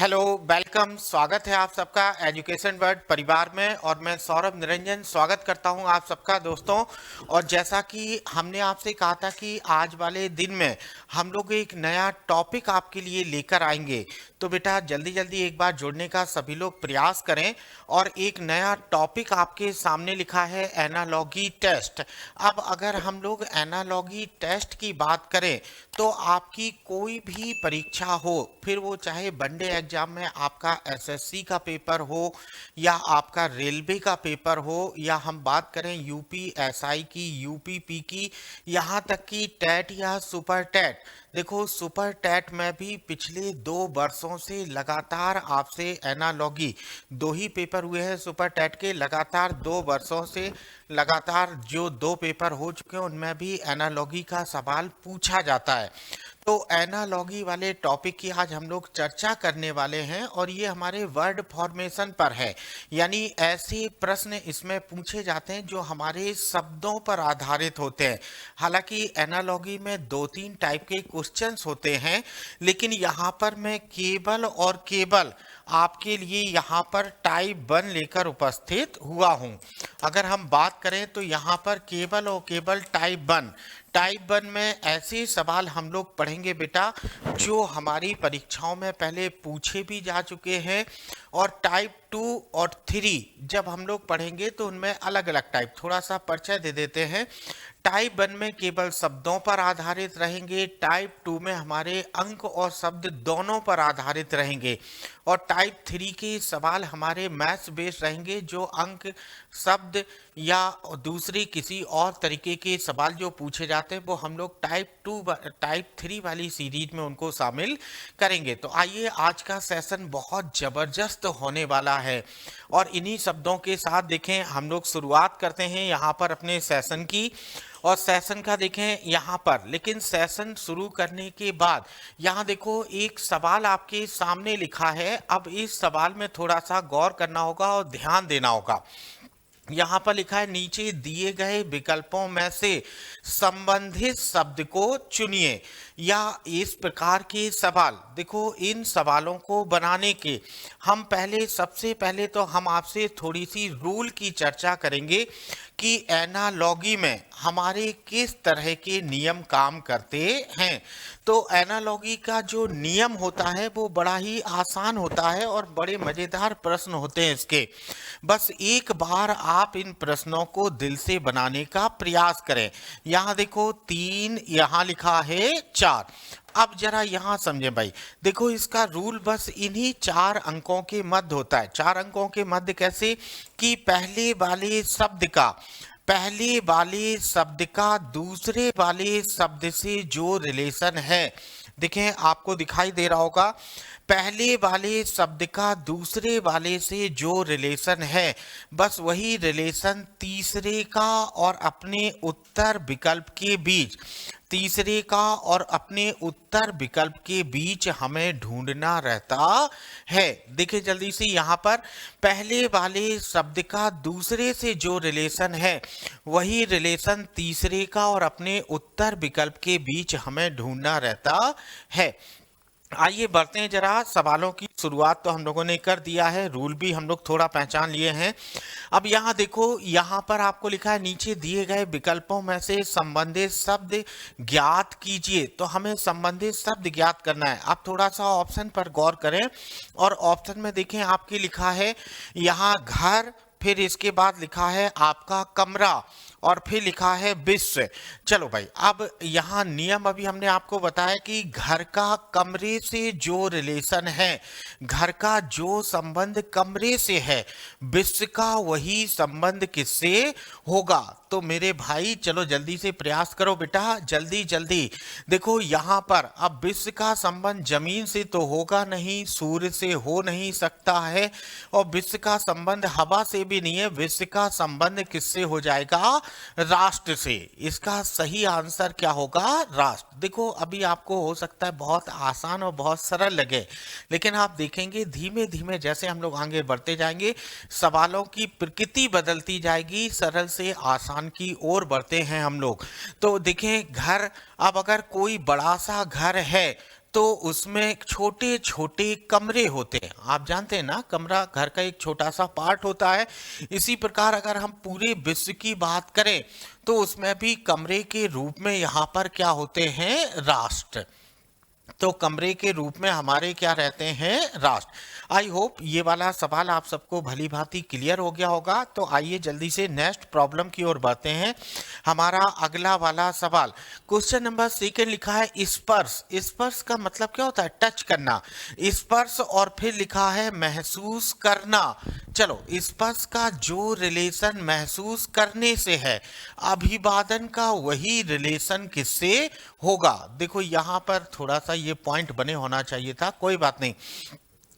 Hello, welcome. स्वागत है आप सबका एजुकेशन वर्ल्ड परिवार में और मैं सौरभ निरंजन स्वागत करता हूं आप सबका दोस्तों। और जैसा कि हमने आपसे कहा था कि आज वाले दिन में हम लोग एक नया टॉपिक आपके लिए लेकर आएंगे, तो बेटा जल्दी जल्दी एक बार जुड़ने का सभी लोग प्रयास करें। और एक नया टॉपिक आपके सामने लिखा है एनालॉगी टेस्ट। अब अगर हम लोग एनालॉगी टेस्ट की बात करें तो आपकी कोई भी परीक्षा हो, फिर वो चाहे वनडे एग्जाम में आपका एसएससी का पेपर हो या आपका रेलवे का पेपर हो, या हम बात करें यूपीएसआई की, यूपीपी की, यहाँ तक कि टेट या सुपर टेट। देखो, सुपर टेट में भी पिछले 2 वर्षों से लगातार आपसे एनालॉगी, 2 ही पेपर हुए हैं सुपर टेट के, लगातार 2 वर्षों से लगातार जो 2 पेपर हो चुके हैं उनमें भी एनालॉगी का सवाल पूछा जाता है। तो एनालॉगी वाले टॉपिक की आज हम लोग चर्चा करने वाले हैं और ये हमारे वर्ड फॉर्मेशन पर है, यानी ऐसे प्रश्न इसमें पूछे जाते हैं जो हमारे शब्दों पर आधारित होते हैं। हालांकि एनालॉगी में 2-3 टाइप के क्वेश्चंस होते हैं, लेकिन यहाँ पर मैं केवल और केवल आपके लिए यहाँ पर टाइप 1 लेकर उपस्थित हुआ हूँ। अगर हम बात करें तो यहाँ पर केवल और केवल टाइप 1 में ऐसे सवाल हम लोग पढ़ेंगे बेटा जो हमारी परीक्षाओं में पहले पूछे भी जा चुके हैं, और टाइप 2 और 3 जब हम लोग पढ़ेंगे तो उनमें अलग अलग टाइप, थोड़ा सा परिचय दे देते हैं। टाइप 1 में केवल शब्दों पर आधारित रहेंगे, टाइप 2 में हमारे अंक और शब्द दोनों पर आधारित रहेंगे, और टाइप 3 के सवाल हमारे मैथ्स बेस्ड रहेंगे, जो अंक, शब्द या दूसरी किसी और तरीके के सवाल जो पूछे जाते हैं वो हम लोग टाइप 3 वाली सीरीज में उनको शामिल करेंगे। तो आइए, आज का सेशन बहुत ज़बरदस्त होने वाला है और इन्हीं शब्दों के साथ देखें हम लोग शुरुआत करते हैं यहाँ पर अपने सेशन की। और सेशन का देखें यहाँ पर, लेकिन सेशन शुरू करने के बाद यहाँ देखो एक सवाल आपके सामने लिखा है। अब इस सवाल में थोड़ा सा गौर करना होगा और ध्यान देना होगा। यहाँ पर लिखा है, नीचे दिए गए विकल्पों में से संबंधित शब्द को चुनिए, या इस प्रकार के सवाल। देखो, इन सवालों को बनाने के हम सबसे पहले तो हम आपसे थोड़ी सी रूल की चर्चा करेंगे कि एनालॉगी में हमारे किस तरह के नियम काम करते हैं। तो एनालॉगी का जो नियम होता है वो बड़ा ही आसान होता है और बड़े मज़ेदार प्रश्न होते हैं इसके। बस एक बार आप इन प्रश्नों को दिल से बनाने का प्रयास करें। यहाँ देखो 3, यहाँ लिखा है 4। अब जरा यहाँ समझें भाई, देखो इसका रूल बस इन्हीं 4 अंकों के मध्य होता है। 4 अंकों के मध्य कैसे कि पहले वाले शब्द का दूसरे वाले शब्द से जो रिलेशन है, देखें आपको दिखाई दे रहा होगा, पहले वाले शब्द का दूसरे वाले से जो रिलेशन है, बस वही रिलेशन तीसरे का और अपने उत्तर विकल्प के बीच हमें ढूंढना रहता है। देखिए जल्दी से, यहाँ पर पहले वाले शब्द का दूसरे से जो रिलेशन है वही रिलेशन तीसरे का और अपने उत्तर विकल्प के बीच हमें ढूंढना रहता है। आइए बढ़ते हैं जरा सवालों की शुरुआत तो हम लोगों ने कर दिया है, रूल भी हम लोग थोड़ा पहचान लिए हैं। अब यहाँ देखो, यहाँ पर आपको लिखा है नीचे दिए गए विकल्पों में से संबंधित शब्द ज्ञात कीजिए। तो हमें संबंधित शब्द ज्ञात करना है। आप थोड़ा सा ऑप्शन पर गौर करें और ऑप्शन में देखें आपके लिखा है यहाँ घर, फिर इसके बाद लिखा है आपका कमरा, और फिर लिखा है विश्व। चलो भाई, अब यहाँ नियम अभी हमने आपको बताया कि घर का कमरे से जो रिलेशन है, घर का जो संबंध कमरे से है, विश्व का वही संबंध किससे होगा। तो मेरे भाई चलो जल्दी से प्रयास करो बेटा, जल्दी जल्दी। देखो यहाँ पर अब विश्व का संबंध जमीन से तो होगा नहीं, सूर्य से हो नहीं सकता है, और विश्व का संबंध हवा से भी नहीं है। विश्व का संबंध किससे हो जाएगा? राष्ट्र से। इसका सही आंसर क्या होगा? राष्ट्र। देखो अभी आपको हो सकता है बहुत आसान और बहुत सरल लगे, लेकिन आप देखेंगे धीमे धीमे जैसे हम लोग आगे बढ़ते जाएंगे सवालों की प्रकृति बदलती जाएगी, सरल से आसान की ओर बढ़ते हैं हम लोग। तो देखें घर, अब अगर कोई बड़ा सा घर है तो उसमें छोटे छोटे कमरे होते हैं। आप जानते हैं ना, कमरा घर का एक छोटा सा पार्ट होता है। इसी प्रकार अगर हम पूरे विश्व की बात करें तो उसमें भी कमरे के रूप में यहाँ पर क्या होते हैं, राष्ट्र। तो कमरे के रूप में हमारे क्या रहते हैं, राष्ट्र। आई होप ये वाला सवाल आप सबको भली भांति क्लियर हो गया होगा। तो आइए जल्दी से नेक्स्ट प्रॉब्लम की ओर बढ़ते हैं। हमारा अगला वाला सवाल, क्वेश्चन नंबर 2 लिखा है स्पर्श। स्पर्श का मतलब क्या होता है, टच करना। स्पर्श और फिर लिखा है महसूस करना। चलो, स्पर्श का जो रिलेशन महसूस करने से है, अभिवादन का वही रिलेशन किससे होगा। देखो यहाँ पर थोड़ा सा ये पॉइंट बने होना चाहिए था, कोई बात नहीं।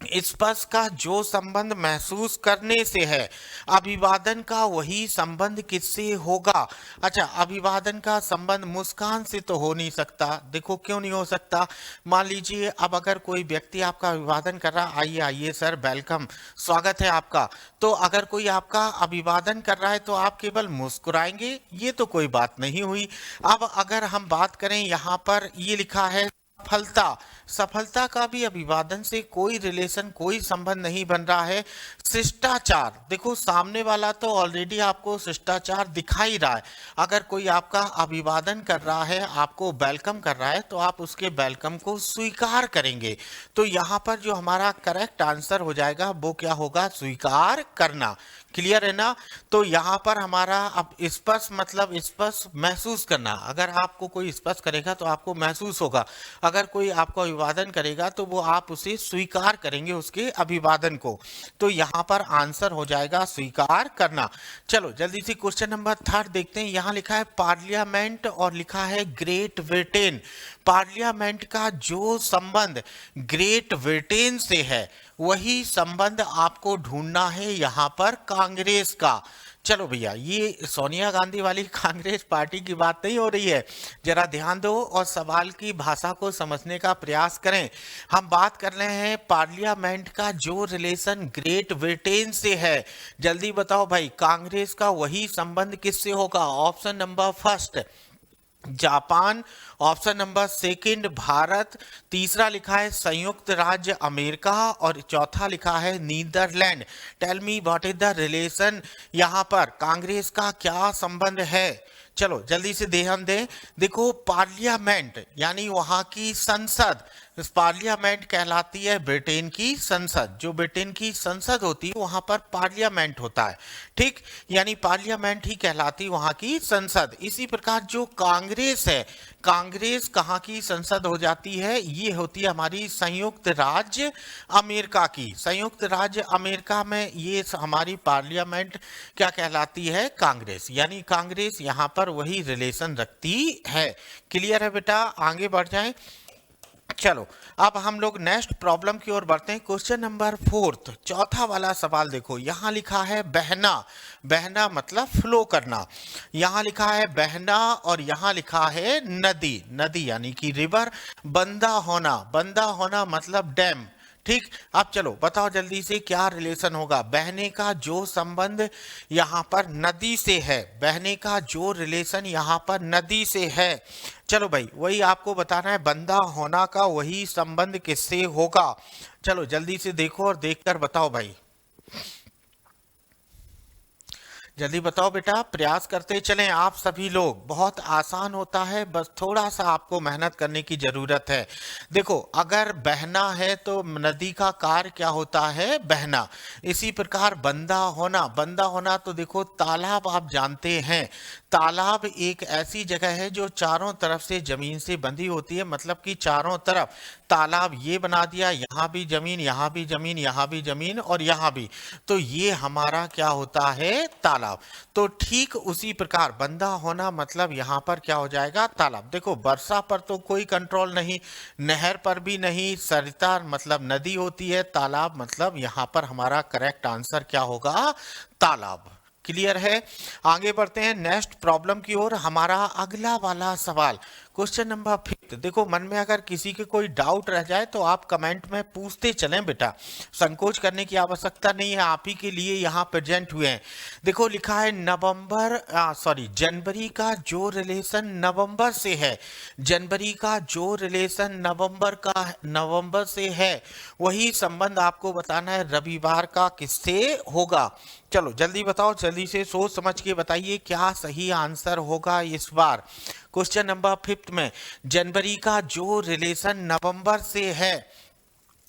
स्पर्श का जो संबंध महसूस करने से है, अभिवादन का वही संबंध किससे होगा। अच्छा, अभिवादन का संबंध मुस्कान से तो हो नहीं सकता। देखो क्यों नहीं हो सकता। मान लीजिए अब अगर कोई व्यक्ति आपका अभिवादन कर रहा, आइए आइए सर, वेलकम, स्वागत है आपका, तो अगर कोई आपका अभिवादन कर रहा है तो आप केवल मुस्कुराएंगे, ये तो कोई बात नहीं हुई। अब अगर हम बात करें, यहाँ पर ये लिखा है सफलता। सफलता का भी अभिवादन से कोई रिलेशन, कोई संबंध नहीं बन रहा है। शिष्टाचार, देखो सामने वाला तो ऑलरेडी आपको शिष्टाचार दिखा ही रहा है। अगर कोई आपका अभिवादन कर रहा है, आपको वेलकम कर रहा है, तो आप उसके वेलकम को स्वीकार करेंगे। तो यहाँ पर जो हमारा करेक्ट आंसर हो जाएगा वो क्या होगा, स्वीकार करना। क्लियर है ना। तो यहाँ पर हमारा अब स्पर्श मतलब स्पर्श महसूस करना। अगर आपको कोई स्पर्श करेगा तो आपको महसूस होगा, अगर कोई आपको अभिवादन करेगा तो वो आप उसे स्वीकार करेंगे, उसके अभिवादन को। तो यहाँ पर आंसर हो जाएगा स्वीकार करना। चलो जल्दी से क्वेश्चन नंबर 3 देखते हैं। यहाँ लिखा है पार्लियामेंट और लिखा है ग्रेट ब्रिटेन। पार्लियामेंट का जो संबंध ग्रेट ब्रिटेन से है, वही संबंध आपको ढूंढना है यहाँ पर कांग्रेस का। चलो भैया, ये सोनिया गांधी वाली कांग्रेस पार्टी की बात नहीं हो रही है, जरा ध्यान दो और सवाल की भाषा को समझने का प्रयास करें। हम बात कर रहे हैं पार्लियामेंट का जो रिलेशन ग्रेट ब्रिटेन से है। जल्दी बताओ भाई, कांग्रेस का वही संबंध किससे होगा। Option number first Japan, option number 2 Bharat, तीसरा लिखा है संयुक्त राज्य अमेरिका और चौथा लिखा है Netherlands. Tell me what is the relation. यहाँ पर कांग्रेस का क्या संबंध है। चलो जल्दी से ध्यान दें। देखो पार्लियामेंट यानी वहां की संसद, पार्लियामेंट कहलाती है ब्रिटेन की संसद। जो ब्रिटेन की संसद होती है वहां पर पार्लियामेंट होता है, ठीक, यानी पार्लियामेंट ही कहलाती वहां की संसद। इसी प्रकार जो कांग्रेस है, कांग्रेस कहाँ की संसद हो जाती है, ये होती है हमारी संयुक्त राज्य अमेरिका की। संयुक्त राज्य अमेरिका में ये हमारी पार्लियामेंट क्या कहलाती है, कांग्रेस। यानी कांग्रेस यहाँ पर वही रिलेशन रखती है। क्लियर है बेटा, आगे बढ़ जाएं। चलो अब हम लोग नेक्स्ट प्रॉब्लम की ओर बढ़ते हैं। क्वेश्चन नंबर 4, चौथा वाला सवाल देखो। यहाँ लिखा है बहना। बहना मतलब फ्लो करना। यहाँ लिखा है बहना और यहाँ लिखा है नदी। नदी यानी कि रिवर। बंदा होना, बंदा होना मतलब डैम, ठीक। अब चलो बताओ जल्दी से क्या रिलेशन होगा। बहने का जो संबंध यहाँ पर नदी से है, बहने का जो रिलेशन यहाँ पर नदी से है, चलो भाई वही आपको बताना है। बंदा होना का वही संबंध किससे होगा। चलो जल्दी से देखो और देखकर बताओ भाई, जल्दी बताओ बेटा, प्रयास करते चलें आप सभी लोग। बहुत आसान होता है, बस थोड़ा सा आपको मेहनत करने की जरूरत है। देखो अगर बहना है तो नदी का कार्य क्या होता है, बहना। इसी प्रकार बंदा होना, बंदा होना तो देखो तालाब आप जानते हैं। तालाब एक ऐसी जगह है जो चारों तरफ से जमीन से बंधी होती है, मतलब कि चारों तरफ तालाब ये बना दिया, यहाँ भी जमीन, यहाँ भी जमीन, यहाँ भी जमीन और यहाँ भी, तो ये हमारा क्या होता है, तालाब। तो ठीक उसी प्रकार बंदा होना मतलब यहाँ पर क्या हो जाएगा, तालाब। देखो वर्षा पर तो कोई कंट्रोल नहीं, नहर पर भी नहीं, सरिता मतलब नदी होती है, तालाब मतलब यहाँ पर हमारा करेक्ट आंसर क्या होगा, तालाब। क्लियर है, आगे बढ़ते हैं नेक्स्ट प्रॉब्लम की ओर। हमारा अगला वाला सवाल क्वेश्चन नंबर 5, देखो मन में अगर किसी के कोई डाउट रह जाए तो आप कमेंट में पूछते चलें बेटा, संकोच करने की आवश्यकता नहीं है, आप ही के लिए यहाँ प्रेजेंट हुए हैं। देखो लिखा है जनवरी का जो रिलेशन नवंबर से है, जनवरी का जो रिलेशन नवंबर से है, वही संबंध आपको बताना है रविवार का किससे होगा। चलो जल्दी बताओ, जल्दी से सोच समझ के बताइए क्या सही आंसर होगा इस बार। क्वेश्चन नंबर 5 में जनवरी का जो रिलेशन नवंबर से है,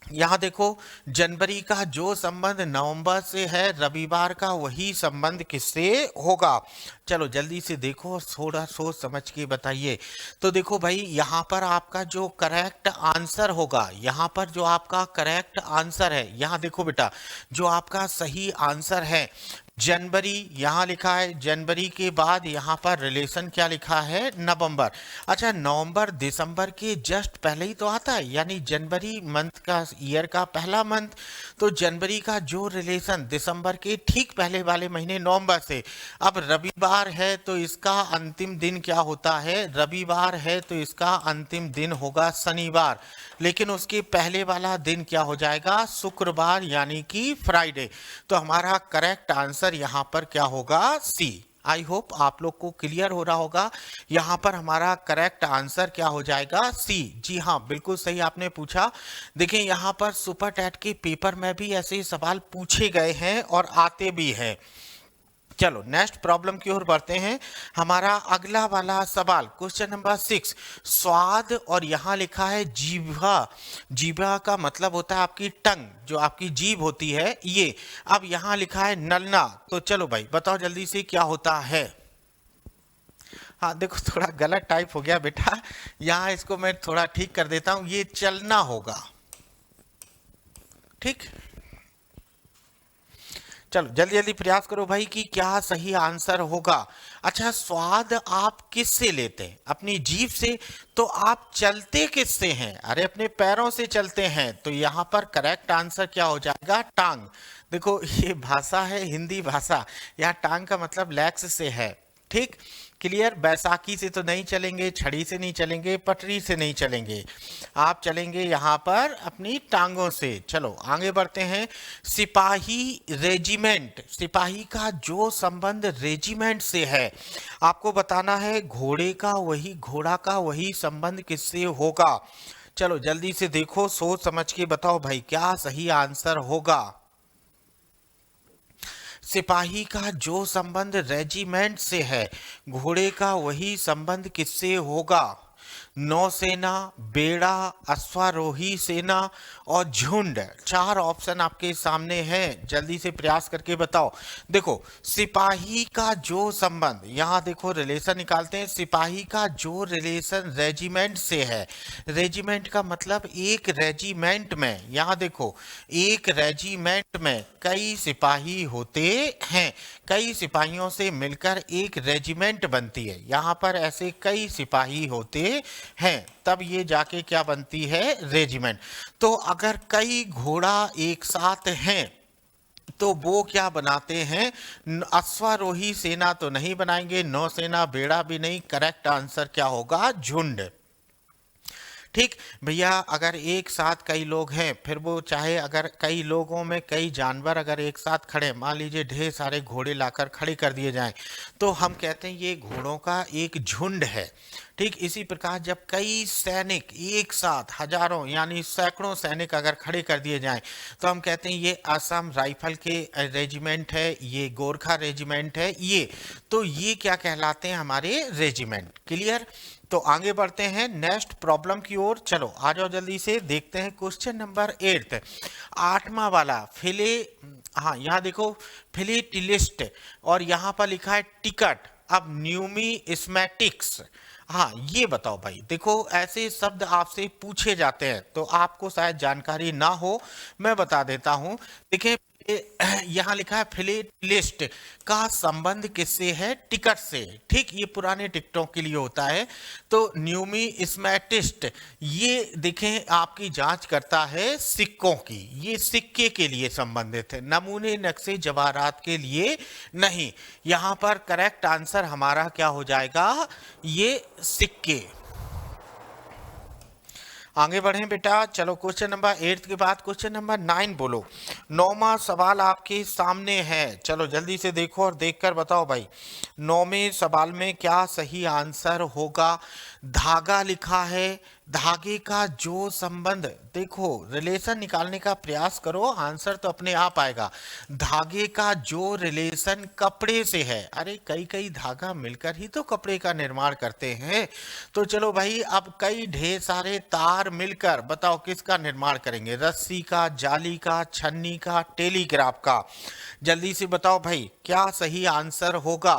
यहाँ देखो जनवरी का जो संबंध नवंबर से है, रविवार का वही संबंध किससे होगा। चलो जल्दी से देखो, थोड़ा सोच समझ के बताइए। तो देखो भाई यहाँ पर आपका जो करेक्ट आंसर होगा, यहाँ पर जो आपका करेक्ट आंसर है, यहाँ देखो बेटा जो आपका सही आंसर है जनवरी, यहाँ लिखा है जनवरी के बाद यहाँ पर रिलेशन क्या लिखा है नवंबर। अच्छा नवंबर दिसंबर के जस्ट पहले ही तो आता है, यानी जनवरी मंथ का ईयर का पहला मंथ, तो जनवरी का जो रिलेशन दिसंबर के ठीक पहले वाले महीने नवंबर से। अब रविवार है तो इसका अंतिम दिन क्या होता है, रविवार है तो इसका अंतिम दिन होगा शनिवार, लेकिन उसके पहले वाला दिन क्या हो जाएगा शुक्रवार, यानी कि फ्राइडे। तो हमारा करेक्ट आंसर यहाँ पर क्या होगा सी। आई होप आप लोग को क्लियर हो रहा होगा, यहाँ पर हमारा करेक्ट आंसर क्या हो जाएगा सी। जी हाँ बिल्कुल सही आपने पूछा। देखिए यहाँ पर सुपर टैट के पेपर में भी ऐसे सवाल पूछे गए हैं और आते भी हैं। चलो नेक्स्ट प्रॉब्लम की ओर बढ़ते हैं। हमारा अगला वाला सवाल क्वेश्चन नंबर 6, स्वाद, और यहाँ लिखा है जीभा। जीभा का मतलब होता है आपकी टंग, जो आपकी जीभ होती है ये। अब यहाँ लिखा है नलना, तो चलो भाई बताओ जल्दी से क्या होता है। हाँ देखो थोड़ा गलत टाइप हो गया बेटा, यहाँ इसको मैं थोड़ा ठीक कर देता हूँ, ये चलना होगा, ठीक। चलो जल्दी जल्दी प्रयास करो भाई कि क्या सही आंसर होगा। अच्छा स्वाद आप किस से लेते हैं, अपनी जीभ से, तो आप चलते किससे हैं, अरे अपने पैरों से चलते हैं, तो यहाँ पर करेक्ट आंसर क्या हो जाएगा टांग। देखो ये भाषा है हिंदी भाषा, यहाँ टांग का मतलब लेग्स से है, ठीक क्लियर। बैसाखी से तो नहीं चलेंगे, छड़ी से नहीं चलेंगे, पटरी से नहीं चलेंगे, आप चलेंगे यहाँ पर अपनी टांगों से। चलो आगे बढ़ते हैं। सिपाही रेजिमेंट, सिपाही का जो संबंध रेजिमेंट से है, आपको बताना है घोड़ा का वही संबंध किससे होगा। चलो जल्दी से देखो, सोच समझ के बताओ भाई क्या सही आंसर होगा। सिपाही का जो संबंध रेजिमेंट से है, घोड़े का वही संबंध किससे होगा। नौसेना, बेड़ा, अश्वारोही सेना और झुंड, 4 ऑप्शन आपके सामने हैं, जल्दी से प्रयास करके बताओ। देखो सिपाही का जो संबंध, यहाँ देखो रिलेशन निकालते हैं। सिपाही का जो रिलेशन रेजिमेंट से है, रेजिमेंट का मतलब एक रेजिमेंट में, यहाँ देखो एक रेजिमेंट में कई सिपाही होते हैं, कई सिपाहियों से मिलकर एक रेजिमेंट बनती है, यहाँ पर ऐसे कई सिपाही होते हैं, तब ये जाके क्या बनती है रेजिमेंट। तो अगर कई घोड़ा एक साथ हैं तो वो क्या बनाते हैं, अश्वारोही सेना तो नहीं बनाएंगे, नौसेना बेड़ा भी नहीं, करेक्ट आंसर क्या होगा झुंड। ठीक भैया, अगर एक साथ कई लोग हैं, फिर वो चाहे अगर कई लोगों में कई जानवर अगर एक साथ खड़े, मान लीजिए ढेर सारे घोड़े लाकर खड़े कर दिए जाएं, तो हम कहते हैं ये घोड़ों का एक झुंड है। ठीक इसी प्रकार जब कई सैनिक एक साथ हजारों यानी सैकड़ों सैनिक अगर खड़े कर दिए जाएं, तो हम कहते हैं ये असम राइफल के रेजिमेंट है, ये गोरखा रेजिमेंट है, ये तो ये क्या कहलाते हैं हमारे रेजिमेंट। क्लियर। तो आगे बढ़ते हैं नेक्स्ट प्रॉब्लम की ओर। चलो आ जाओ जल्दी से देखते हैं क्वेश्चन नंबर 8, 8वां वाला हाँ यहाँ देखो फिलिटिलिस्ट, और यहाँ पर लिखा है टिकट। अब न्यूमिस्मैटिक्स, हाँ ये बताओ भाई, देखो ऐसे शब्द आपसे पूछे जाते हैं तो आपको शायद जानकारी ना हो, मैं बता देता हूं। देखिए यहाँ लिखा है फिलिटिलिस्ट का संबंध किससे है, टिकट से। ठीक ये पुराने टिकटों के लिए होता है। तो न्यूमिस्मैटिस्ट ये देखें आपकी जांच करता है सिक्कों की, ये सिक्के के लिए संबंधित है, नमूने नक्शे जवाहरात के लिए नहीं। यहाँ पर करेक्ट आंसर हमारा क्या हो जाएगा, ये सिक्के। आगे बढ़ें बेटा। चलो क्वेश्चन नंबर 8 के बाद क्वेश्चन नंबर 9 बोलो। 9वां सवाल आपके सामने है। चलो जल्दी से देखो और देखकर बताओ भाई 9वें सवाल में क्या सही आंसर होगा। धागा लिखा है, धागे का जो संबंध, देखो रिलेशन निकालने का प्रयास करो, आंसर तो अपने आप आएगा। धागे का जो रिलेशन कपड़े से है, अरे कई कई धागा मिलकर ही तो कपड़े का निर्माण करते हैं। तो चलो भाई अब कई ढेर सारे तार मिलकर बताओ किसका निर्माण करेंगे, रस्सी का, जाली का, छन्नी का, टेलीग्राफ का। जल्दी से बताओ भाई क्या सही आंसर होगा।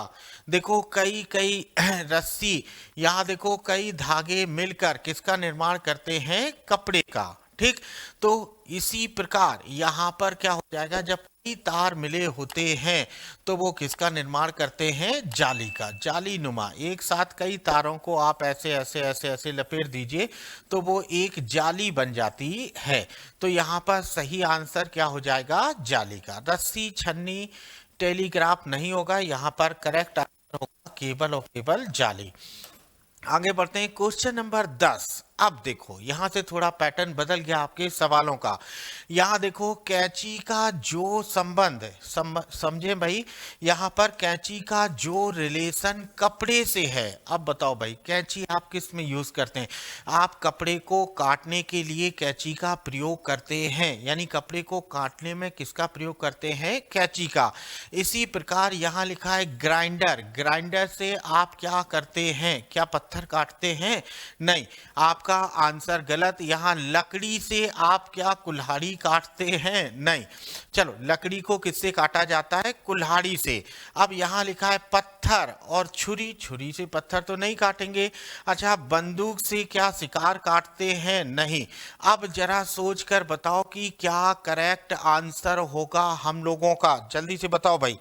देखो कई कई रस्सी, यहाँ देखो कई धागे मिलकर किसका निर्माण करते हैं, कपड़े का। ठीक, तो इसी प्रकार यहाँ पर क्या हो जाएगा, जब कई तार मिले होते हैं तो वो किसका निर्माण करते हैं, जाली का। जाली नुमा, एक साथ कई तारों को आप ऐसे ऐसे ऐसे ऐसे लपेट दीजिए तो वो एक जाली बन जाती है। तो यहाँ पर सही आंसर क्या हो जाएगा, जाली का। रस्सी, छन्नी, टेलीग्राफ नहीं होगा, यहाँ पर करेक्ट आंसर होगा केवल और केवल जाली। आगे बढ़ते हैं क्वेश्चन नंबर 10। अब देखो यहां से थोड़ा पैटर्न बदल गया आपके सवालों का। यहां देखो कैंची का जो संबंध, समझे भाई, यहां पर कैंची का जो रिलेशन कपड़े से है। अब बताओ भाई कैंची आप किस में यूज करते हैं, आप कपड़े को काटने के लिए कैंची का प्रयोग करते हैं, यानी कपड़े को काटने में किसका प्रयोग करते हैं, कैंची का। इसी प्रकार यहां लिखा है ग्राइंडर, ग्राइंडर से आप क्या करते हैं, क्या पत्थर काटते हैं, नहीं, आपका आंसर गलत। यहां लकड़ी से आप क्या कुल्हाड़ी काटते हैं, नहीं। चलो लकड़ी को किससे काटा जाता है, कुल्हाड़ी से। अब यहां लिखा है पत्थर और छुरी, छुरी से पत्थर तो नहीं काटेंगे। अच्छा बंदूक से क्या शिकार काटते हैं, नहीं। अब जरा सोचकर बताओ कि क्या करेक्ट आंसर होगा हम लोगों का, जल्दी से बताओ भाई।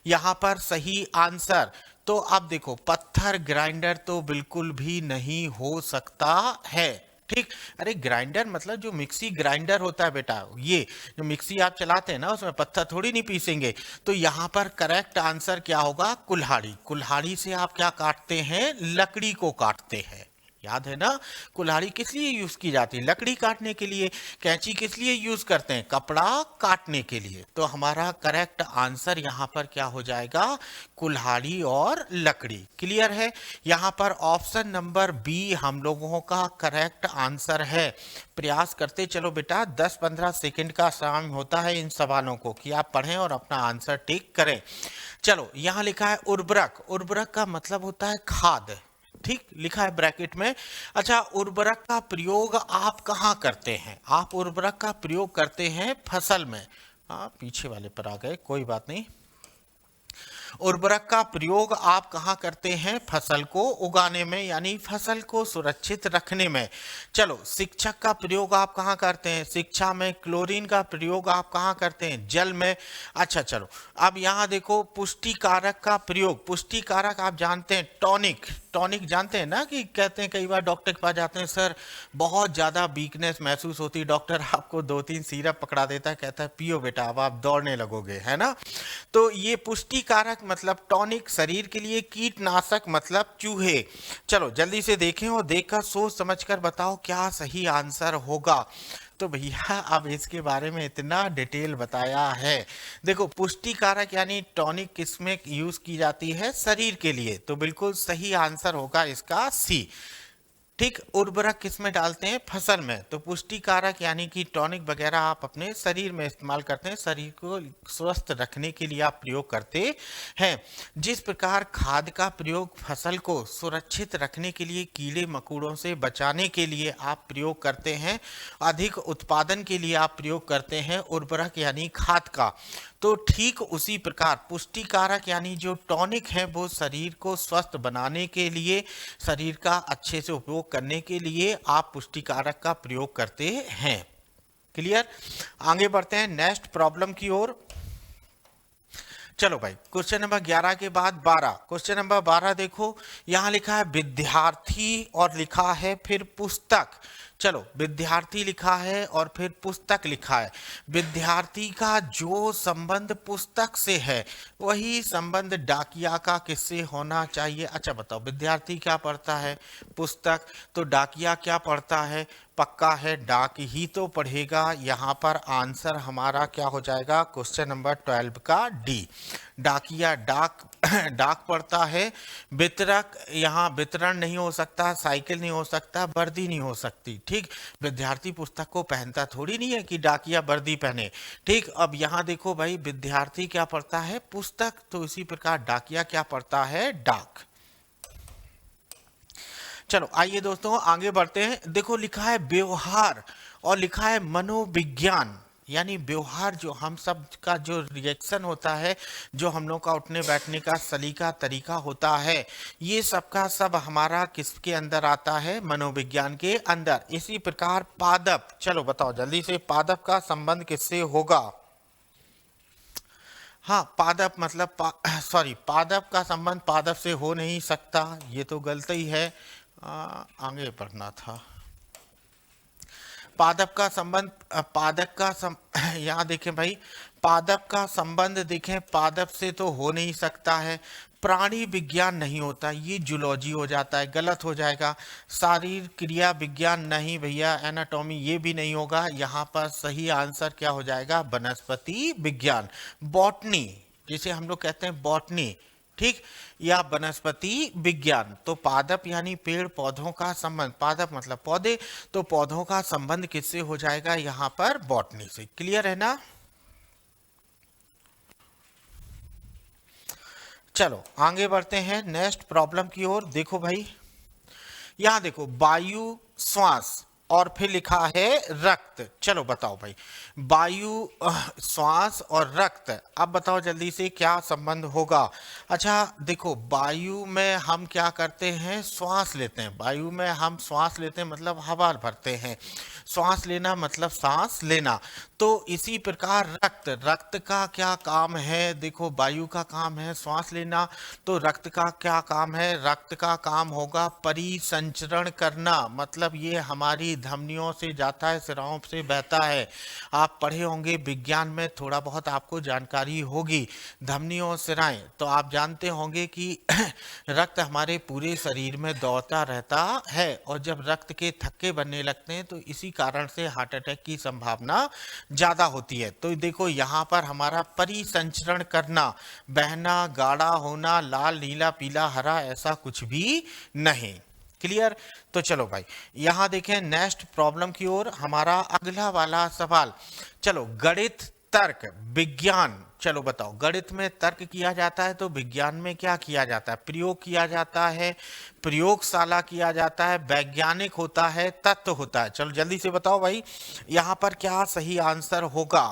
यहां पर सही आंसर तो अब देखो पत्थर ग्राइंडर तो बिल्कुल भी नहीं हो सकता है। ठीक, अरे ग्राइंडर मतलब जो मिक्सी ग्राइंडर होता है बेटा, ये जो मिक्सी आप चलाते हैं ना उसमें पत्थर थोड़ी नहीं पीसेंगे। तो यहाँ पर करेक्ट आंसर क्या होगा, कुल्हाड़ी। कुल्हाड़ी से आप क्या काटते हैं, लकड़ी को काटते हैं। याद है ना, कुल्हाड़ी किस लिए यूज की जाती है, लकड़ी काटने के लिए। कैंची किस लिए यूज करते हैं, कपड़ा काटने के लिए। तो हमारा करेक्ट आंसर यहाँ पर क्या हो जाएगा, कुल्हाड़ी और लकड़ी। क्लियर है, यहाँ पर ऑप्शन नंबर बी हम लोगों का करेक्ट आंसर है। प्रयास करते चलो बेटा, 10-15 सेकंड का समय होता है इन सवालों को कि आप पढ़ें और अपना आंसर टिक करें। चलो यहाँ लिखा है उर्वरक, उर्वरक का मतलब होता है खाद, ठीक लिखा है ब्रैकेट में। अच्छा उर्वरक का प्रयोग आप कहाँ करते हैं, आप उर्वरक का प्रयोग करते हैं फसल में। हाँ पीछे वाले पर आ गए, कोई बात नहीं। उर्वरक का प्रयोग आप कहाँ करते हैं, फसल को उगाने में, यानी फसल को सुरक्षित रखने में। चलो शिक्षक का प्रयोग आप कहाँ करते हैं, शिक्षा में। क्लोरीन का प्रयोग आप कहाँ करते हैं, जल में। अच्छा चलो अब यहाँ देखो पुष्टि कारक का प्रयोग, पुष्टि कारक आप जानते हैं, टॉनिक, टॉनिक जानते हैं ना, कि कहते हैं कई बार डॉक्टर के पास जाते हैं, सर बहुत ज़्यादा वीकनेस महसूस होती है, डॉक्टर आपको 2-3 सिरप पकड़ा देता है, कहता है पियो बेटा अब आप दौड़ने लगोगे, है ना। तो ये पुष्टि कारक मतलब टॉनिक, शरीर के लिए कीटनाशक मतलब चूहे। चलो जल्दी से देखें और देखकर सोच समझकर बताओ क्या सही आंसर होगा। तो भैया अब इसके बारे में इतना डिटेल बताया है। देखो पुष्टि कारक यानी टॉनिक किसमें यूज की जाती है, शरीर के लिए। तो बिल्कुल सही आंसर होगा इसका सी। ठीक, उर्वरक किस में डालते हैं, फसल में। तो पुष्टि कारक यानी कि टॉनिक वगैरह आप अपने शरीर में इस्तेमाल करते हैं, शरीर को स्वस्थ रखने के लिए आप प्रयोग करते हैं। जिस प्रकार खाद का प्रयोग फसल को सुरक्षित रखने के लिए, कीड़े मकोड़ों से बचाने के लिए आप प्रयोग करते हैं, अधिक उत्पादन के लिए आप प्रयोग करते हैं उर्वरक यानी खाद का। तो ठीक उसी प्रकार पुष्टि कारक यानी जो टॉनिक है वो शरीर को स्वस्थ बनाने के लिए, शरीर का अच्छे से उपयोग करने के लिए आप पुष्टि कारक का प्रयोग करते हैं। क्लियर, आगे बढ़ते हैं नेक्स्ट प्रॉब्लम की ओर। चलो भाई क्वेश्चन नंबर 11 के बाद 12, क्वेश्चन नंबर 12 देखो, यहाँ लिखा है विद्यार्थी और लिखा है फिर पुस्तक। चलो, विद्यार्थी लिखा है और फिर पुस्तक लिखा है। विद्यार्थी का जो संबंध पुस्तक से है वही संबंध डाकिया का किससे होना चाहिए? अच्छा बताओ, विद्यार्थी क्या पढ़ता है? पुस्तक। तो डाकिया क्या पढ़ता है? पक्का है डाक ही तो पढ़ेगा। यहाँ पर आंसर हमारा क्या हो जाएगा? क्वेश्चन नंबर 12 का डी। डाकिया डाक डाक पढ़ता है। वितरक, यहाँ वितरण नहीं हो सकता, साइकिल नहीं हो सकता, वर्दी नहीं हो सकती। ठीक, विद्यार्थी पुस्तक को पहनता थोड़ी नहीं है कि डाकिया वर्दी पहने। ठीक, अब यहाँ देखो भाई, विद्यार्थी क्या पढ़ता है? पुस्तक। तो इसी प्रकार डाकिया क्या पढ़ता है? डाक। चलो आइए दोस्तों आगे बढ़ते हैं। देखो लिखा है व्यवहार और लिखा है मनोविज्ञान, यानी व्यवहार जो हम सब का जो रिएक्शन होता है, जो हम लोग का उठने बैठने का सलीका तरीका होता है, ये सब का सब हमारा किसके अंदर आता है? मनोविज्ञान के अंदर। इसी प्रकार पादप, चलो बताओ जल्दी से, पादप का संबंध किससे होगा? हाँ, पादप मतलब सॉरी, पादप का संबंध पादप से हो नहीं सकता, ये तो गलती है। आगे पढ़ना था। पादप का संबंध, पादप का यहाँ देखें भाई, पादप का संबंध देखें पादप से तो हो नहीं सकता है। प्राणी विज्ञान नहीं होता, ये जूलॉजी हो जाता है, गलत हो जाएगा। शारीर क्रिया विज्ञान नहीं भैया, एनाटॉमी ये भी नहीं होगा। यहाँ पर सही आंसर क्या हो जाएगा? वनस्पति विज्ञान, बॉटनी, जिसे हम लोग कहते हैं बॉटनी। ठीक, या वनस्पति विज्ञान। तो पादप यानी पेड़ पौधों का संबंध, पादप मतलब पौधे, तो पौधों का संबंध किससे हो जाएगा? यहाँ पर बॉटनी से। क्लियर है ना? चलो आगे बढ़ते हैं नेक्स्ट प्रॉब्लम की ओर। देखो भाई, यहां देखो वायु, श्वास और फिर लिखा है रक्त। चलो बताओ भाई, वायु, श्वास और रक्त, अब बताओ जल्दी से क्या संबंध होगा? अच्छा देखो, वायु में हम क्या करते हैं? श्वास लेते हैं। वायु में हम श्वास लेते हैं मतलब हवा भरते हैं। श्वास लेना मतलब सांस लेना। तो इसी प्रकार रक्त, रक्त का क्या काम है? देखो, वायु का काम है श्वास लेना, तो रक्त का क्या काम है? रक्त का काम होगा परिसंचरण करना, मतलब ये हमारी धमनियों से जाता है, सिराओं से बहता है। आप पढ़े होंगे विज्ञान में, थोड़ा बहुत आपको जानकारी होगी। धमनियों, सिराएं, तो आप जानते होंगे कि रक्त हमारे पूरे शरीर में दौड़ता रहता है, और जब रक्त के थक्के बनने लगते हैं तो इसी कारण से हार्ट अटैक की संभावना ज्यादा होती है। तो देखो यहाँ पर हमारा परिसंचरण करना, बहना, गाढ़ा होना, लाल, नीला, पीला, हरा, ऐसा कुछ भी नहीं। क्लियर? तो चलो भाई यहाँ देखें नेक्स्ट प्रॉब्लम की ओर, हमारा अगला वाला सवाल। चलो, गणित, तर्क, विज्ञान, चलो बताओ, गणित में तर्क किया जाता है तो विज्ञान में क्या किया जाता है? प्रयोग किया जाता है, प्रयोगशाला किया जाता है, वैज्ञानिक होता है, तत्व होता है। चलो जल्दी से बताओ भाई, यहाँ पर क्या सही आंसर होगा?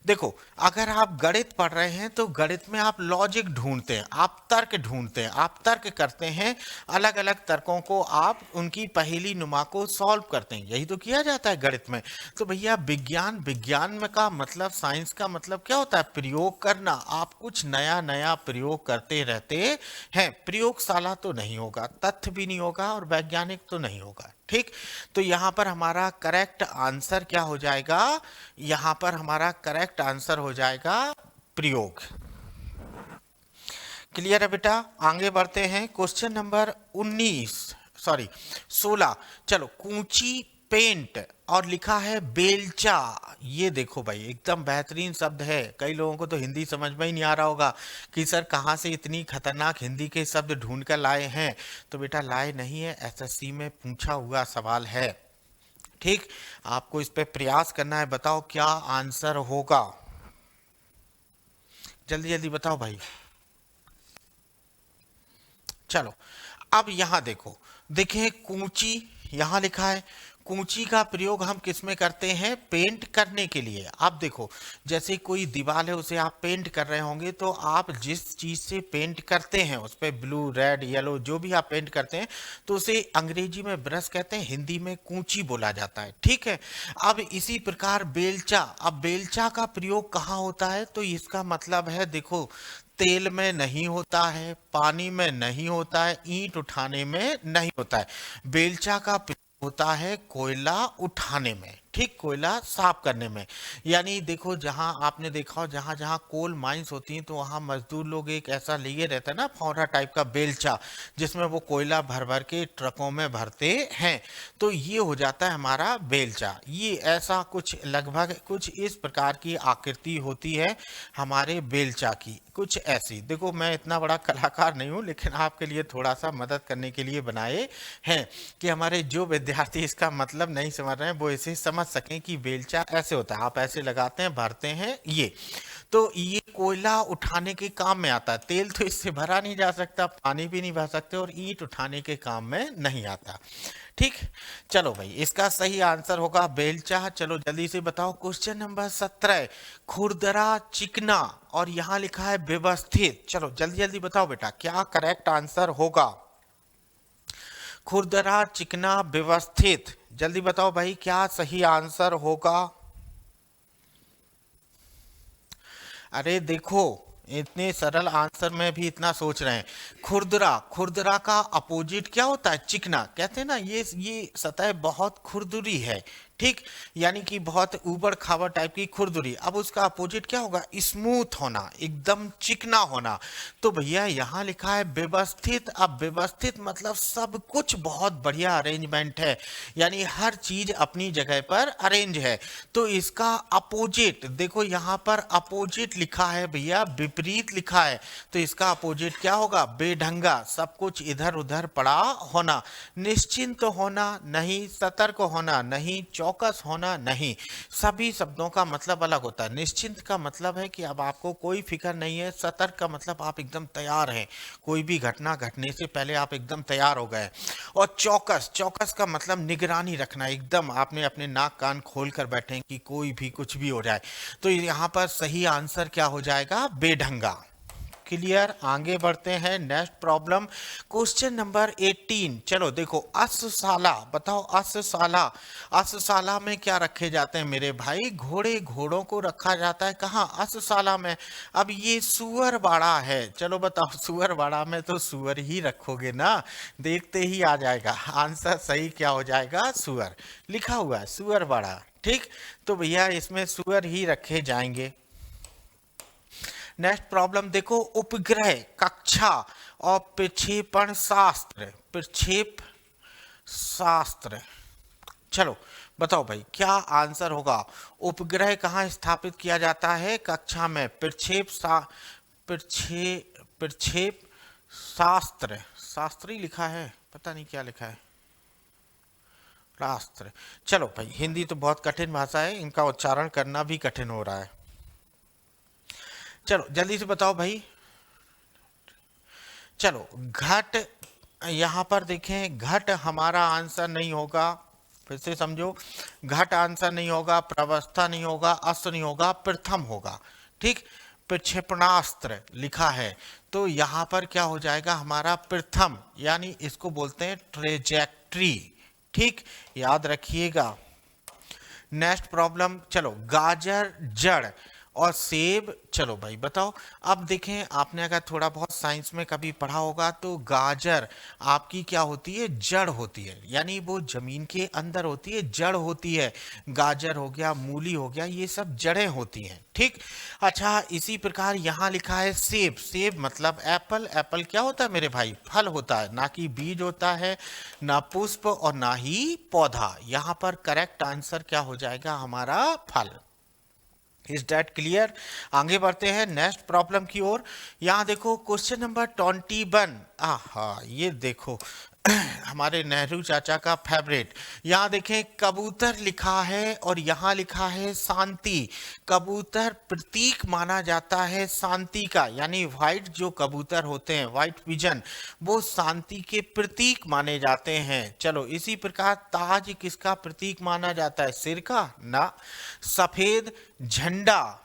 देखो, अगर आप गणित पढ़ रहे हैं तो गणित में आप लॉजिक ढूंढते हैं, आप तर्क ढूंढते हैं, आप तर्क करते हैं, अलग अलग तर्कों को आप उनकी पहेली नुमा को सॉल्व करते हैं, यही तो किया जाता है गणित में। तो भैया विज्ञान, विज्ञान में का मतलब, साइंस का मतलब क्या होता है? प्रयोग करना। आप कुछ नया नया प्रयोग करते रहते हैं। प्रयोगशाला तो नहीं होगा, तथ्य भी नहीं होगा, और वैज्ञानिक तो नहीं होगा। ठीक, तो यहां पर हमारा करेक्ट आंसर क्या हो जाएगा? यहां पर हमारा करेक्ट आंसर हो जाएगा प्रयोग। क्लियर है बेटा? आगे बढ़ते हैं क्वेश्चन नंबर 16। चलो, कूची, पेंट और लिखा है बेलचा। ये देखो भाई, एकदम बेहतरीन शब्द है। कई लोगों को तो हिंदी समझ में ही नहीं आ रहा होगा कि सर कहाँ से इतनी खतरनाक हिंदी के शब्द ढूंढ कर लाए हैं। तो बेटा लाए नहीं है, एसएससी में पूछा हुआ सवाल है। ठीक, आपको इस पे प्रयास करना है। बताओ क्या आंसर होगा? जल्दी जल्दी बताओ भाई। चलो, अब यहां देखो, देखें कूची, यहां लिखा है कूंची का प्रयोग हम किस में करते हैं? पेंट करने के लिए। आप देखो, जैसे कोई दीवार है उसे आप पेंट कर रहे होंगे, तो आप जिस चीज से पेंट करते हैं उस पर ब्लू, रेड, येलो जो भी आप पेंट करते हैं, तो उसे अंग्रेजी में ब्रश कहते हैं, हिंदी में कूंची बोला जाता है। ठीक है, अब इसी प्रकार बेलचा, अब बेलचा का प्रयोग कहाँ होता है? तो इसका मतलब है, देखो, तेल में नहीं होता है, पानी में नहीं होता है, ईंट उठाने में नहीं होता है। बेलचा का होता है कोयला उठाने में, ठीक, कोयला साफ करने में। यानी देखो, जहां आपने देखा हो जहां जहां कोल माइंस होती हैं तो वहां मजदूर लोग एक ऐसा लिए रहता है ना, फौरा टाइप का बेलचा, जिसमें वो कोयला भर भर के ट्रकों में भरते हैं। तो ये हो जाता है हमारा बेलचा। ये ऐसा कुछ लगभग कुछ इस प्रकार की आकृति होती है हमारे बेलचा की, कुछ ऐसी। देखो, मैं इतना बड़ा कलाकार नहीं हूँ, लेकिन आपके लिए थोड़ा सा मदद करने के लिए बनाए हैं कि हमारे जो विद्यार्थी इसका मतलब नहीं समझ रहे हैं वो इसे समझ सकें कि बेलचा ऐसे होता है, आप ऐसे लगाते हैं, भरते हैं ये। तो ये कोयला उठाने के काम में आता है। तेल तो इससे भरा नहीं जा सकता, पानी भी नहीं भर सकते, और ईंट उठाने के काम में नहीं आता। ठीक, चलो भाई, इसका सही आंसर होगा बेलचा। चलो जल्दी से बताओ, क्वेश्चन नंबर 17, खुरदरा, चिकना और यहाँ लिखा है व्यवस्थित। चलो जल्दी जल्दी बताओ बेटा, क्या करेक्ट आंसर होगा? खुरदरा, चिकना, व्यवस्थित, जल्दी बताओ भाई, क्या सही आंसर होगा? अरे देखो, इतने सरल आंसर में भी इतना सोच रहे हैं। खुरदरा, खुरदरा का अपोजिट क्या होता है? चिकना। कहते हैं ना, ये सतह बहुत खुरदुरी है, ठीक, यानी कि बहुत ऊबड़ खाबड़ टाइप की खुरदुरी। अब उसका अपोजिट क्या होगा? स्मूथ होना, एकदम चिकना होना। तो भैया यहाँ लिखा है व्यवस्थित। अब व्यवस्थित मतलब सब कुछ बहुत बढ़िया अरेंजमेंट है, यानी हर चीज अपनी जगह पर अरेंज है। तो इसका अपोजिट देखो, यहाँ पर अपोजिट लिखा है भैया, विपरीत लिखा है। तो इसका अपोजिट क्या होगा? बेढंगा, सब कुछ इधर उधर पड़ा होना, निश्चिंत होना नहीं, सतर्क होना नहीं, चौकस होना नहीं। सभी शब्दों का मतलब अलग होता है। निश्चिंत का मतलब है कि अब आपको कोई फिक्र नहीं है। सतर्क का मतलब आप एकदम तैयार हैं, कोई भी घटना घटने से पहले आप एकदम तैयार हो गए। और चौकस, चौकस का मतलब निगरानी रखना, एकदम आपने अपने नाक कान खोल कर बैठे कि कोई भी कुछ भी हो जाए। तो यहाँ पर सही आंसर क्या हो जाएगा? बेढंगा। क्लियर, आगे बढ़ते हैं। Next problem, question number 18। चलो देखो, अश्वशाला, बताओ अश्वशाला, अश्वशाला में क्या रखे जाते हैं मेरे भाई? घोड़े, घोड़ों को रखा जाता है कहाँ? अश्वशाला में। अब ये सुअर बाड़ा है, चलो बताओ, सुअर बाड़ा में तो सुअर ही रखोगे ना, देखते ही आ जाएगा आंसर। सही क्या हो जाएगा? सुअर लिखा हुआ है, सुअर बाड़ा, ठीक। तो भैया इसमें सुअर ही रखे जाएंगे। नेक्स्ट प्रॉब्लम देखो, उपग्रह, कक्षा और प्रक्षेपण शास्त्र, प्रक्षेप शास्त्र। चलो बताओ भाई, क्या आंसर होगा? उपग्रह कहाँ स्थापित किया जाता है? कक्षा में। प्रक्षेप शास्त्र, शास्त्री लिखा है, पता नहीं क्या लिखा है, शास्त्र। चलो भाई, हिंदी तो बहुत कठिन भाषा है, इनका उच्चारण करना भी कठिन हो रहा है। चलो जल्दी से बताओ भाई। चलो घट, यहां पर देखें, घट हमारा आंसर नहीं होगा, फिर से समझो, घट आंसर नहीं होगा, प्रवस्था नहीं होगा, अस्त्र नहीं होगा, प्रथम होगा, ठीक। प्रक्षेपणास्त्र लिखा है, तो यहां पर क्या हो जाएगा हमारा? प्रथम, यानी इसको बोलते हैं ट्रेजेक्ट्री, ठीक, याद रखिएगा। नेक्स्ट प्रॉब्लम, चलो गाजर, जड़ और सेब। चलो भाई बताओ। अब देखें, आपने अगर थोड़ा बहुत साइंस में कभी पढ़ा होगा तो गाजर आपकी क्या होती है? जड़ होती है, यानी वो जमीन के अंदर होती है, जड़ होती है। गाजर हो गया, मूली हो गया, ये सब जड़ें होती हैं, ठीक। अच्छा, इसी प्रकार यहाँ लिखा है सेब, सेब मतलब एप्पल। एप्पल क्या होता है मेरे भाई? फल होता है, ना कि बीज होता है, ना पुष्प और ना ही पौधा। यहाँ पर करेक्ट आंसर क्या हो जाएगा हमारा? फल। Is that clear? आगे बढ़ते हैं नेक्स्ट प्रॉब्लम की ओर। यहाँ देखो, क्वेश्चन नंबर 21। आहा, ये देखो हमारे नेहरू चाचा का फेवरेट। यहाँ देखें, कबूतर लिखा है और यहाँ लिखा है शांति। कबूतर प्रतीक माना जाता है शांति का, यानी व्हाइट जो कबूतर होते हैं, व्हाइट पिजन, वो शांति के प्रतीक माने जाते हैं। चलो इसी प्रकार ताज किसका प्रतीक माना जाता है? सिर का ना। सफेद झंडा,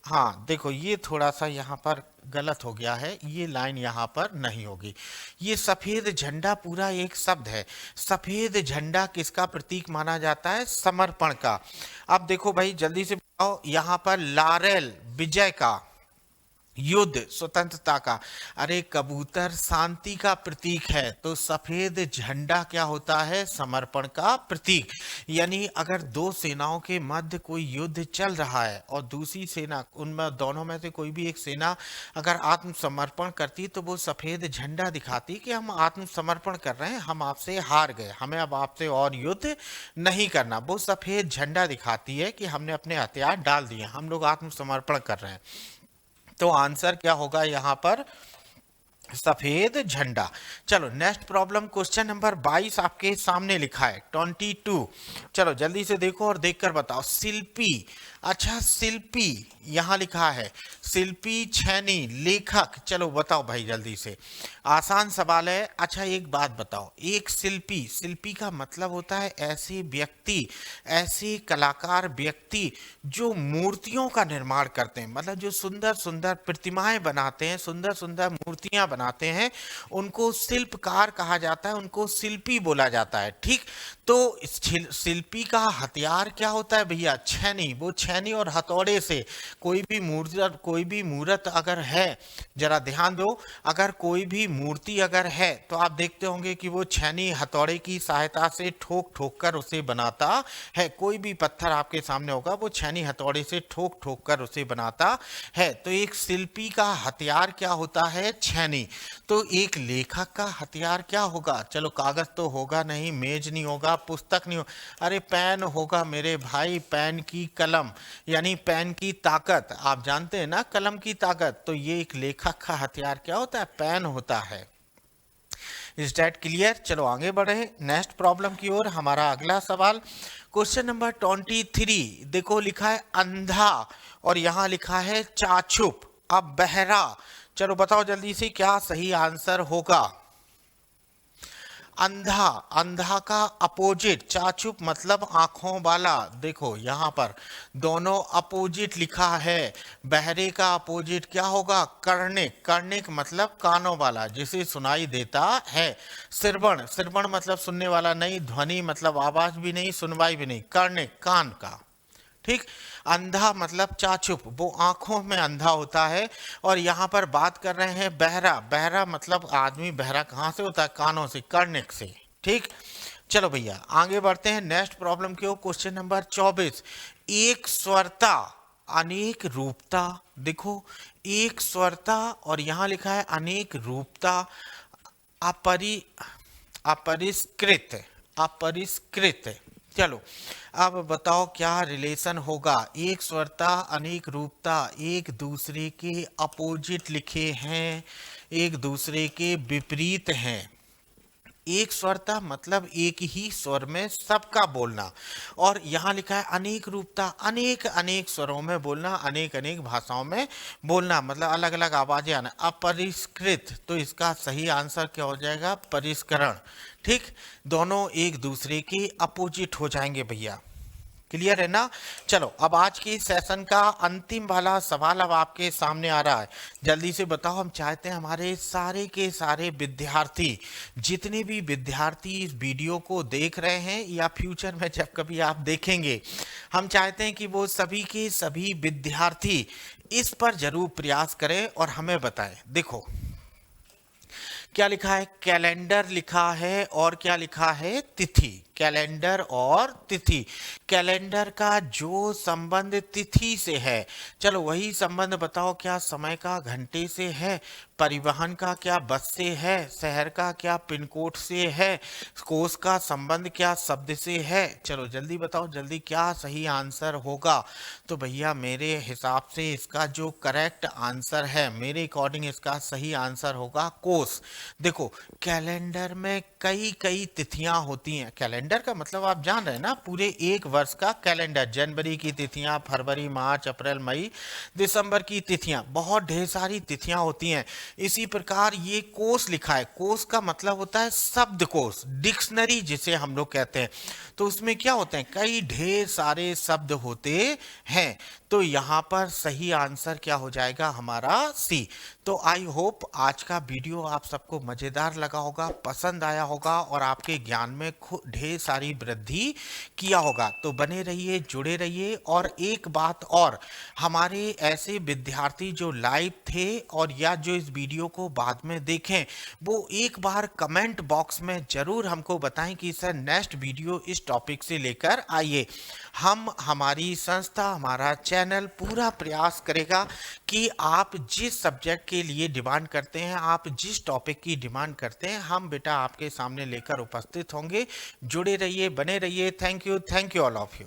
हाँ देखो, ये थोड़ा सा यहाँ पर गलत हो गया है, ये लाइन यहाँ पर नहीं होगी। ये सफेद झंडा पूरा एक शब्द है। सफेद झंडा किसका प्रतीक माना जाता है? समर्पण का। अब देखो भाई, जल्दी से बताओ, यहाँ पर लारेल, विजय का, युद्ध, स्वतंत्रता का। अरे कबूतर शांति का प्रतीक है, तो सफेद झंडा क्या होता है? समर्पण का प्रतीक। यानी अगर दो सेनाओं के मध्य कोई युद्ध चल रहा है और दूसरी सेना, उनमें दोनों में से कोई भी एक सेना अगर आत्मसमर्पण करती तो वो सफेद झंडा दिखाती कि हम आत्मसमर्पण कर रहे हैं, हम आपसे हार गए, हमें अब आपसे और युद्ध नहीं करना। वो सफेद झंडा दिखाती है कि हमने अपने हथियार डाल दिए, हम लोग आत्मसमर्पण कर रहे हैं। तो आंसर क्या होगा यहाँ पर? सफेद झंडा। चलो नेक्स्ट प्रॉब्लम, क्वेश्चन नंबर 22 आपके सामने लिखा है 22। चलो जल्दी से देखो और देखकर बताओ। शिल्पी, अच्छा शिल्पी यहाँ लिखा है, शिल्पी, छैनी, लेखक। चलो बताओ भाई जल्दी से, आसान सवाल है। अच्छा एक बात बताओ, एक शिल्पी, शिल्पी का मतलब होता है ऐसे व्यक्ति, ऐसे कलाकार व्यक्ति जो मूर्तियों का निर्माण करते हैं, मतलब जो सुंदर सुंदर प्रतिमाएं बनाते हैं, सुंदर सुंदर मूर्तियां बनाते हैं, उनको शिल्पकार कहा जाता है, उनको शिल्पी बोला जाता है। ठीक, तो शिल्पी का हथियार क्या होता है भैया? छैनी। वो छैनी और हथौड़े से कोई भी मूर्त अगर है, जरा ध्यान दो, अगर कोई भी मूर्ति अगर है तो आप देखते होंगे कि वो छैनी हथौड़े की सहायता से ठोक ठोक कर उसे बनाता है। कोई भी पत्थर आपके सामने होगा वो छैनी हथौड़े से ठोक ठोक कर उसे बनाता है। तो एक शिल्पी का हथियार क्या होता है? छैनी। तो एक लेखक का हथियार क्या होगा? चलो कागज तो होगा नहीं, मेज नहीं होगा, पुस्तक नहीं होगा, अरे पेन होगा मेरे भाई, पेन की कलम, यानी पेन की ताकत। आप जानते हैं ना कलम की ताकत, तो ये एक लेखक का हथियार क्या होता है? पेन होता है। Is that clear? चलो आगे बढ़े नेक्स्ट प्रॉब्लम की ओर। हमारा अगला सवाल क्वेश्चन नंबर 23। देखो लिखा है अंधा और यहाँ लिखा है चाछुप, अब बहरा। चलो बताओ जल्दी से क्या सही आंसर होगा? अंधा, अंधा का अपोजिट, चाचुप मतलब आंखों वाला। देखो यहाँ पर दोनों अपोजिट लिखा है। बहरे का अपोजिट क्या होगा? कर्णिक, कर्णिक मतलब कानों वाला, जिसे सुनाई देता है। श्रवण, श्रवण मतलब सुनने वाला नहीं, ध्वनि मतलब आवाज भी नहीं, सुनवाई भी नहीं, कर्णिक कान का। ठीक, अंधा मतलब चाचुप, वो आंखों में अंधा होता है। और यहाँ पर बात कर रहे हैं बहरा, बहरा मतलब आदमी बहरा कहाँ से होता है? कानों से, कर्णिक से। ठीक, चलो भैया आगे बढ़ते हैं नेक्स्ट प्रॉब्लम की ओर। Question number 24। एक स्वरता अनेक रूपता। देखो एक स्वरता और यहाँ लिखा है अनेक रूपता, अपरिष्कृत, अपरिष्कृत। चलो अब बताओ क्या रिलेशन होगा? एक स्वरता अनेक रूपता एक दूसरे के अपोजिट लिखे हैं, एक दूसरे के विपरीत हैं। एक स्वरता मतलब एक ही स्वर में सबका बोलना, और यहाँ लिखा है अनेक रूपता, अनेक अनेक स्वरों में बोलना, अनेक अनेक भाषाओं में बोलना, मतलब अलग अलग आवाजें आना। अपरिष्कृत, तो इसका सही आंसर क्या हो जाएगा? परिष्करण। ठीक, दोनों एक दूसरे के अपोजिट हो जाएंगे भैया। क्लियर है ना? चलो अब आज के सेशन का अंतिम वाला सवाल अब आपके सामने आ रहा है, जल्दी से बताओ। हम चाहते हैं हमारे सारे के सारे विद्यार्थी, जितने भी विद्यार्थी इस वीडियो को देख रहे हैं या फ्यूचर में जब कभी आप देखेंगे, हम चाहते हैं कि वो सभी के सभी विद्यार्थी इस पर जरूर प्रयास करें और हमें बताएं। देखो क्या लिखा है? कैलेंडर लिखा है और क्या लिखा है? तिथि। कैलेंडर और तिथि। कैलेंडर का जो संबंध तिथि से है, चलो वही संबंध बताओ क्या समय का घंटे से है, परिवहन का क्या बस से है, शहर का क्या पिन कोड से है, कोश का संबंध क्या शब्द से है। चलो जल्दी बताओ जल्दी क्या सही आंसर होगा? तो भैया मेरे हिसाब से इसका जो करेक्ट आंसर है, मेरे अकॉर्डिंग इसका सही आंसर होगा कोश। देखो कैलेंडर में कई कई तिथियां होती हैं। कैलेंडर का मतलब आप जान रहे हैं ना, पूरे एक वर्ष का कैलेंडर, जनवरी की तिथियां, फरवरी, मार्च, अप्रैल, मई, दिसंबर की तिथियां, बहुत ढेर सारी तिथियां होती हैं। इसी प्रकार ये कोश लिखा है, कोश का मतलब होता है शब्दकोश, डिक्शनरी जिसे हम लोग कहते हैं। तो उसमें क्या होते हैं? कई ढेर सारे शब्द होते हैं। तो यहाँ पर सही आंसर क्या हो जाएगा? हमारा सी। तो आई होप आज का वीडियो आप सबको मज़ेदार लगा होगा, पसंद आया होगा और आपके ज्ञान में ढेर ढेर सारी वृद्धि किया होगा। तो बने रहिए, जुड़े रहिए। और एक बात और, हमारे ऐसे विद्यार्थी जो लाइव थे और या जो इस वीडियो को बाद में देखें, वो एक बार कमेंट बॉक्स में जरूर हमको बताएं कि सर नेक्स्ट वीडियो इस टॉपिक से लेकर आइए। हम, हमारी संस्था, हमारा चैनल पूरा प्रयास करेगा कि आप जिस सब्जेक्ट के लिए डिमांड करते हैं, आप जिस टॉपिक की डिमांड करते हैं, हम बेटा आपके सामने लेकर उपस्थित होंगे। जुड़े रहिए, बने रहिए। Thank you all of you.